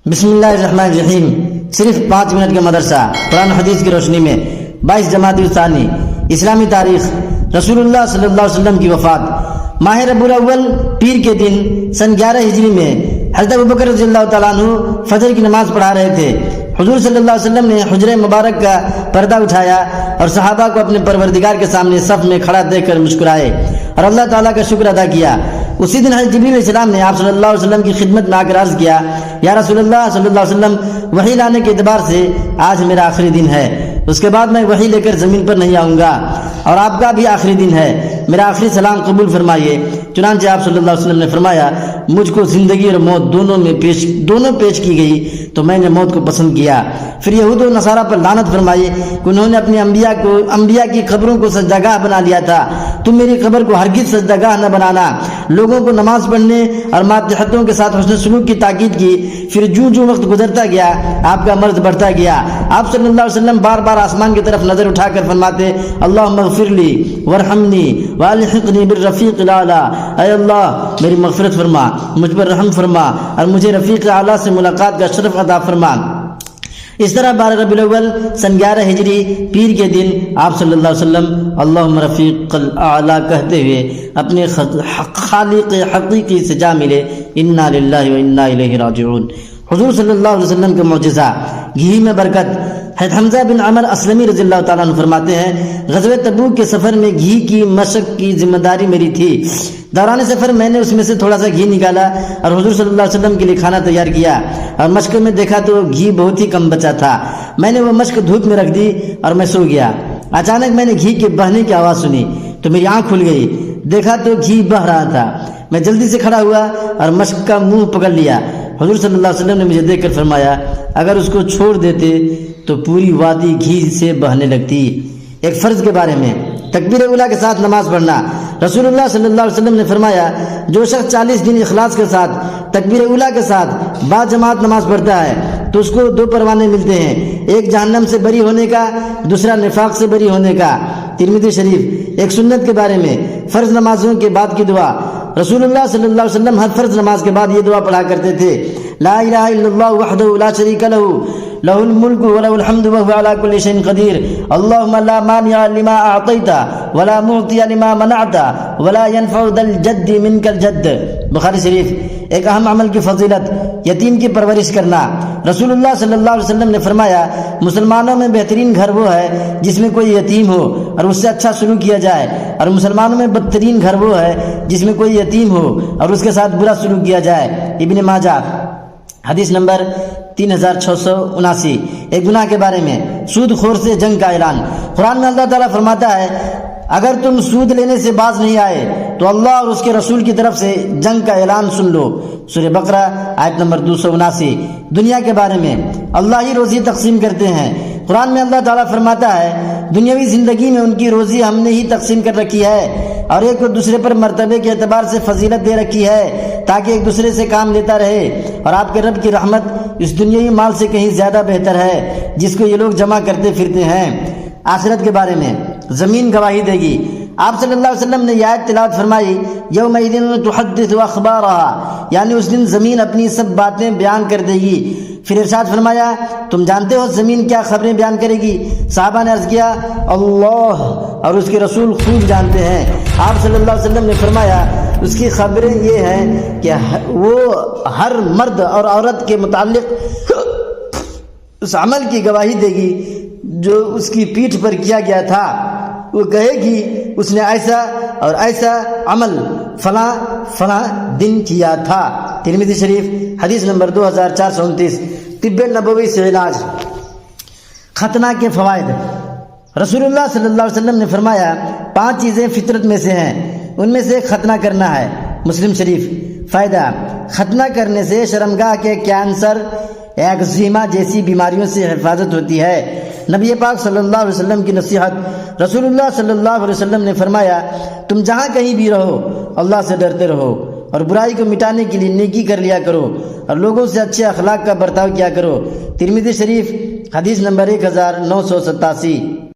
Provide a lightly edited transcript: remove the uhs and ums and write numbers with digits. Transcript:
بسم اللہ الرحمن الرحیم۔ صرف 5 منٹ کا مدرسہ قرآن حدیث کی روشنی میں 22 جمادی الثانی اسلامی تاریخ رسول اللہ صلی اللہ علیہ وسلم کی وفات ماہ ربیع الاول پیر کے دن سن 11 ہجری میں حضرت ابوبکر رضی اللہ تعالیٰ عنہ فجر کی نماز پڑھا رہے تھے۔ حضور صلی اللہ علیہ وسلم نے حجرہ مبارک کا پردہ اٹھایا اور صحابہ کو اپنے پروردگار کے سامنے صف میں کھڑا دیکھ کر مسکرائے اور اللہ تعالیٰ کا شکر ادا کیا۔ اسی دن حضرت جبریل علیہ السلام نے آپ صلی اللہ علیہ وسلم کی خدمت میں آ کر عرض کیا، یا رسول اللہ صلی اللہ علیہ وسلم، وحی لانے کے اعتبار سے آج میرا آخری دن ہے، اس کے بعد میں وحی لے کر زمین پر نہیں آؤں گا، اور آپ کا بھی آخری دن ہے، میرا آخری سلام قبول فرمائیے۔ چنانچہ آپ صلی اللہ علیہ وسلم نے فرمایا، مجھ کو زندگی اور موت دونوں پیش کی گئی تو میں نے موت کو پسند کیا۔ پھر یہود و نصارہ پر لعنت فرمائی کہ انہوں نے اپنے انبیاء کی قبروں کو سجدہ بنا لیا تھا، تم میری قبر کو ہرگز سجدہ نہ بنانا۔ لوگوں کو نماز پڑھنے اور ماتحتوں کے ساتھ حسن سلوک کی تاکید کی۔ پھر جو وقت گزرتا گیا آپ کا مرض بڑھتا گیا۔ آپ صلی اللہ علیہ وسلم بار بار آسمان کی طرف نظر اٹھا کر فرماتے، اللہم اغفر لی وارحمنی والحقنی بالرفیق الاعلیٰ، اے اللہ میری مغفرت فرما، مجھ پر رحم فرما اور مجھے رفیق اعلیٰ سے ملاقات کا شرف عطا فرما۔ اس طرح 12 ربیع الاول سن 11 ہجری پیر کے دن آپ صلی اللہ علیہ وسلم اللہم رفیق الاعلیٰ کہتے ہوئے اپنے خالق حقیقی سے جا ملے۔ انا للہ و انا الیہ راجعون۔ حضور صلی اللہ علیہ وسلم کا معجزہ، گھی میں برکت۔ حضرت حمزہ بن عمر اسلمی رضی اللہ تعالیٰ عنہ فرماتے ہیں، غزوہ تبوک کے سفر میں گھی کی مشق کی ذمہ داری میری تھی۔ دوران سفر میں نے اس میں سے تھوڑا سا گھی نکالا اور حضور صلی اللہ علیہ وسلم کے لیے کھانا تیار کیا، اور مشق میں دیکھا تو گھی بہت ہی کم بچا تھا۔ میں نے وہ مشق دھوپ میں رکھ دی اور میں سو گیا۔ اچانک میں نے گھی کے بہنے کی آواز سنی تو میری آنکھ کھل گئی، دیکھا تو گھی بہہ رہا تھا۔ میں جلدی سے کھڑا ہوا اور مشق کا منہ پکڑ لیا۔ حضور صلی اللہ علیہ وسلم نے مجھے دیکھ کر فرمایا، اگر اس کو چھوڑ دیتے تو پوری وادی گھی سے بہنے لگتی۔ ایک فرض کے بارے میں، تکبیر اولیٰ کے ساتھ نماز پڑھنا۔ رسول اللہ صلی اللہ علیہ وسلم نے فرمایا، جو شخص 40 دن اخلاص کے ساتھ تکبیر اولیٰ کے ساتھ با جماعت نماز پڑھتا ہے تو اس کو 2 پروانے ملتے ہیں، ایک جہنم سے بری ہونے کا، دوسرا نفاق سے بری ہونے کا۔ ترمذی شریف۔ ایک سنت کے بارے میں، فرض نمازوں کے بعد کی دعا۔ رسول اللہ صلی اللہ علیہ وسلم ہر فرض نماز کے بعد یہ دعا پڑھا کرتے تھے، لا الہ الا اللہ وحدہ لا شریک لہ لہ الملک ولہ الحمد وہو علی کل شیء قدیر، اللہم لا مانع لما اعطیت ولا معطی لما منعت ولا ينفع ذا الجد منک الجد۔ بخاری شریف۔ ایک اہم عمل کی فضیلت، یتیم کی پرورش کرنا۔ رسول اللہ صلی اللہ علیہ وسلم نے فرمایا، مسلمانوں میں بہترین گھر وہ ہے جس میں کوئی یتیم ہو اور اس سے اچھا سلوک کیا جائے، اور مسلمانوں میں بدترین گھر وہ ہے جس میں کوئی یتیم ہو اور اس کے ساتھ برا سلوک کیا جائے۔ ابن ماجہ۔ حدیث نمبر 3679۔ ایک گناہ کے بارے میں، سود خور سے جنگ کا اعلان۔ قرآن میں اللہ تعالیٰ فرماتا ہے، اگر تم سود لینے سے باز نہیں آئے تو اللہ اور اس کے رسول کی طرف سے جنگ کا اعلان سن لو۔ سورہ بقرہ آیت نمبر 279۔ دنیا کے بارے میں، اللہ ہی روزی تقسیم کرتے ہیں۔ قرآن میں اللہ تعالیٰ فرماتا ہے، دنیاوی زندگی میں ان کی روزی ہم نے ہی تقسیم کر رکھی ہے اور ایک دوسرے پر مرتبے کے اعتبار سے فضیلت دے رکھی ہے تاکہ ایک دوسرے سے کام لیتا رہے، اور آپ کے رب کی رحمت اس دنیاوی مال سے کہیں زیادہ بہتر ہے جس کو یہ لوگ جمع کرتے پھرتے ہیں۔ آخرت کے بارے میں، زمین گواہی دے گی۔ آپ صلی اللہ علیہ وسلم نے یہ آیت تلاوت فرمائی، یومئذ تحدث اخبارها، یعنی اس دن زمین اپنی سب باتیں بیان کر دے گی۔ پھر ارشاد فرمایا، تم جانتے ہو زمین کیا خبریں بیان کرے گی؟ صحابہ نے عرض کیا، اللہ اور اس کے رسول خوب جانتے ہیں۔ آپ صلی اللہ علیہ وسلم نے فرمایا، اس کی خبریں یہ ہیں کہ وہ ہر مرد اور عورت کے متعلق اس عمل کی گواہی دے گی جو اس کی پیٹھ پر کیا گیا تھا۔ وہ کہے گی، اس نے ایسا اور ایسا عمل فلاں فلاں دن کیا تھا۔ ترمذی شریف۔ حدیث نمبر 2429۔ طب نبوی سے علاج۔ ختنہ کے فوائد۔ رسول اللہ صلی اللہ علیہ وسلم نے فرمایا، 5 چیزیں فطرت میں سے ہیں، ان میں سے ختنہ کرنا ہے۔ مسلم شریف۔ فائدہ، ختنہ کرنے سے شرمگاہ کے کینسر، ایگزیما جیسی بیماریوں سے حفاظت ہوتی ہے۔ نبی پاک صلی اللہ علیہ وسلم کی نصیحت۔ رسول اللہ صلی اللہ علیہ وسلم نے فرمایا، تم جہاں کہیں بھی رہو اللہ سے ڈرتے رہو اور برائی کو مٹانے کے لیے نیکی کر لیا کرو اور لوگوں سے اچھے اخلاق کا برتاؤ کیا کرو۔ ترمذی شریف۔ حدیث نمبر 1987۔